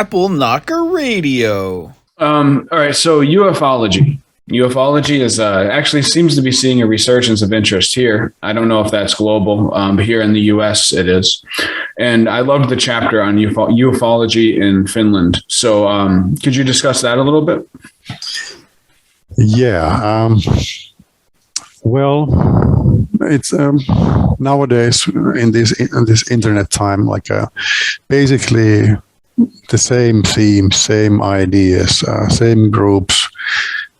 Apple Knocker Radio. All right, so ufology. Ufology is actually seems to be seeing a resurgence of interest here. I don't know if that's global, but here in the U.S. it is. And I loved the chapter on ufology in Finland. So could you discuss that a little bit? Yeah. Well, it's nowadays in this internet time, like basically the same themes, same ideas, same groups,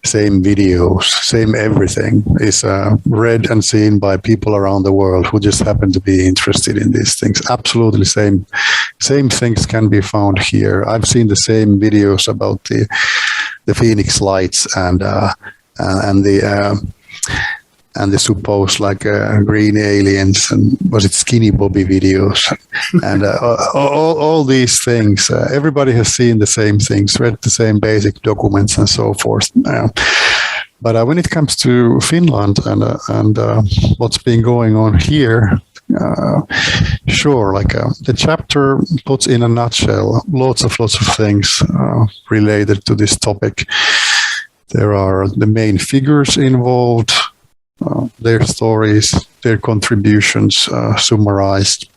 same videos, same everything is read and seen by people around the world who just happen to be interested in these things. Absolutely same things can be found here. I've seen the same videos about the Phoenix lights and the supposed green aliens, and was it Skinny Bobby videos, and all these things. Everybody has seen the same things, read the same basic documents, and so forth. But when it comes to Finland and what's been going on here, sure, the chapter puts in a nutshell lots of things related to this topic. There are the main figures involved. Their stories, their contributions summarized.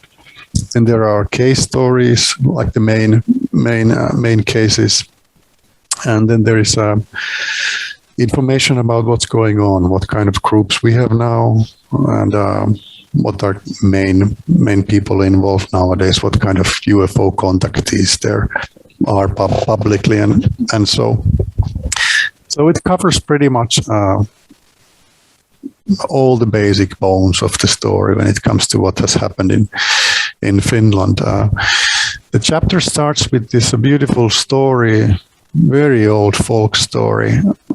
And there are case stories, like the main cases. And then there is information about what's going on, what kind of groups we have now, and what are main people involved nowadays, what kind of UFO contactees there are publicly, and so. So it covers pretty much all the basic bones of the story when it comes to what has happened in Finland. The chapter starts with this beautiful story, very old folk story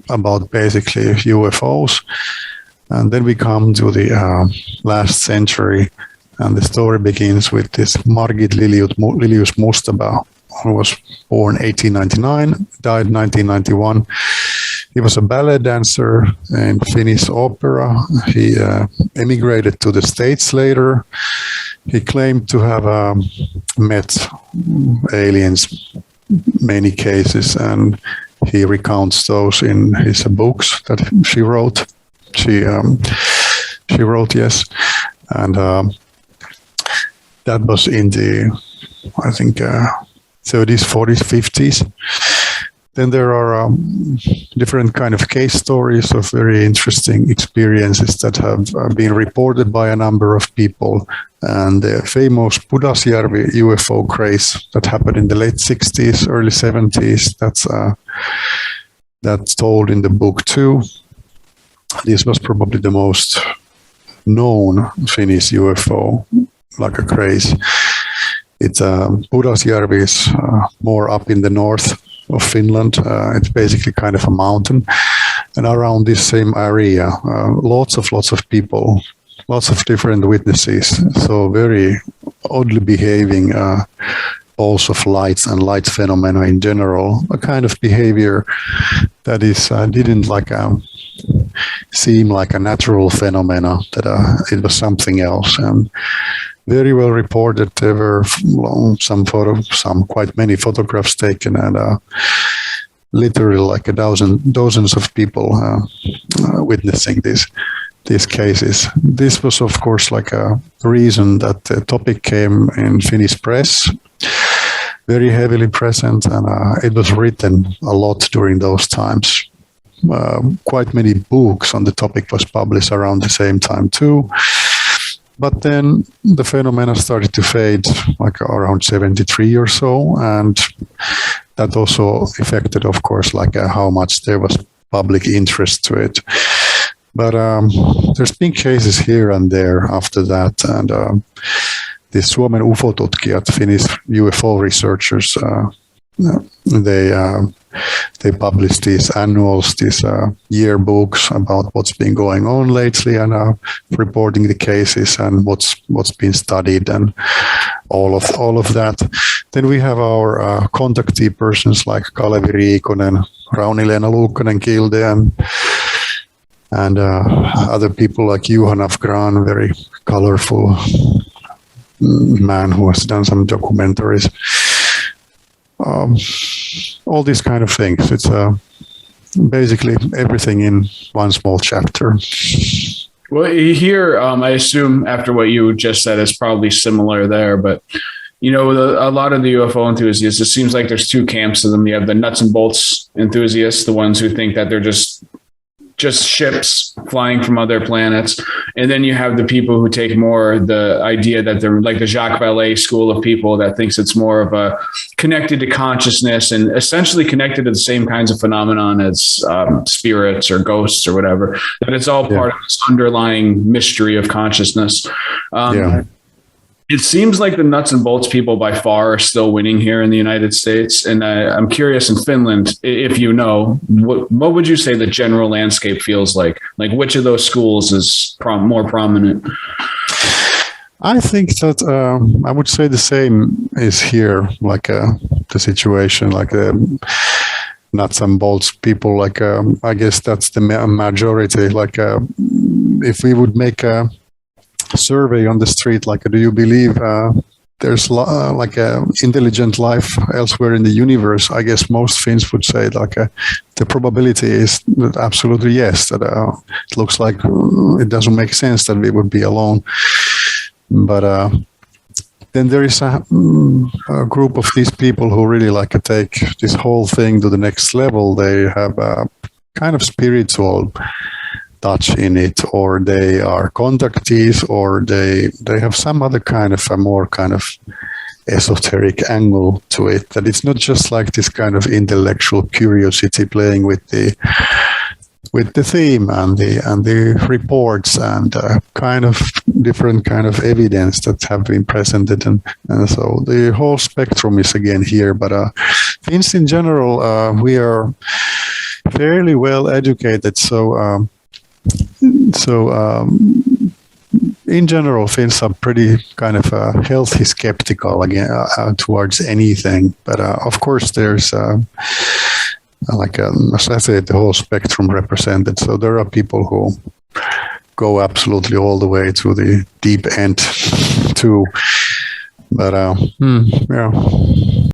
about basically UFOs. And then we come to the last century, and the story begins with this Margit Lilius Mustaba, who was born 1899, died 1991. He was a ballet dancer in Finnish opera. He emigrated to the States later. He claimed to have met aliens, many cases, and he recounts those in his books that she wrote. She wrote, yes, and that was in the, I think, 30s, 40s, 50s. Then there are different kind of case stories of very interesting experiences that have been reported by a number of people. And the famous Pudasjärvi UFO craze that happened in the late 60s, early 70s, that's told in the book too. This was probably the most known Finnish UFO, like a craze. It's Pudasjärvi is more up in the north of Finland. It's basically kind of a mountain, and around this same area, lots of people, lots of different witnesses. So very oddly behaving balls of lights and light phenomena in general, a kind of behavior that is didn't seem like a natural phenomena, that it was something else. And very well reported. There were quite many photographs taken, and literally dozens of people witnessing these cases. This was, of course, a reason that the topic came in Finnish press, very heavily present, and it was written a lot during those times. Quite many books on the topic was published around the same time too. But then the phenomena started to fade, around 73 or so, and that also affected, of course, how much there was public interest to it. But there's been cases here and there after that, and the Suomen UFO-tutkijat, Finnish UFO researchers, they publish these annuals, these yearbooks about what's been going on lately, and reporting the cases and what's been studied and all of that. Then we have our contactee persons like Kalevi Riikonen, Rauni-Leena Luukkonen-Kilde, and other people like Juhan Afgran, very colorful man who has done some documentaries. all these kind of things. It's basically everything in one small chapter. Well, here, I assume after what you just said, it's probably similar there. But, a lot of the UFO enthusiasts, it seems like there's two camps of them. You have the nuts and bolts enthusiasts, the ones who think that they're just ships flying from other planets. And then you have the people who take more the idea that they're like the Jacques Vallée school of people that thinks it's more of a connected to consciousness and essentially connected to the same kinds of phenomenon as spirits or ghosts or whatever, that it's all part of this underlying mystery of consciousness. It seems like the nuts and bolts people by far are still winning here in the United States. And I'm curious in Finland, if you know, what would you say the general landscape feels like? Like which of those schools is more prominent? I think that I would say the same is here, like the situation, like the nuts and bolts people, like I guess that's the majority. Like if we would make a survey on the street, like do you believe there's like a intelligent life elsewhere in the universe, I guess most Finns would say like the probability is that absolutely yes, that it looks like it doesn't make sense that we would be alone. But then there is a group of these people who really like to take this whole thing to the next level. They have a kind of spiritual touch in it, or they are contactees, or they have some other kind of a more kind of esoteric angle to it, that it's not just like this kind of intellectual curiosity playing with the theme and the reports and kind of different kind of evidence that have been presented, and so the whole spectrum is again here. But Finns in general, we are fairly well educated, so in general, Finns are pretty kind of healthy skeptical again towards anything. But of course, there's like as I said, the whole spectrum represented. So there are people who go absolutely all the way to the deep end too. But yeah.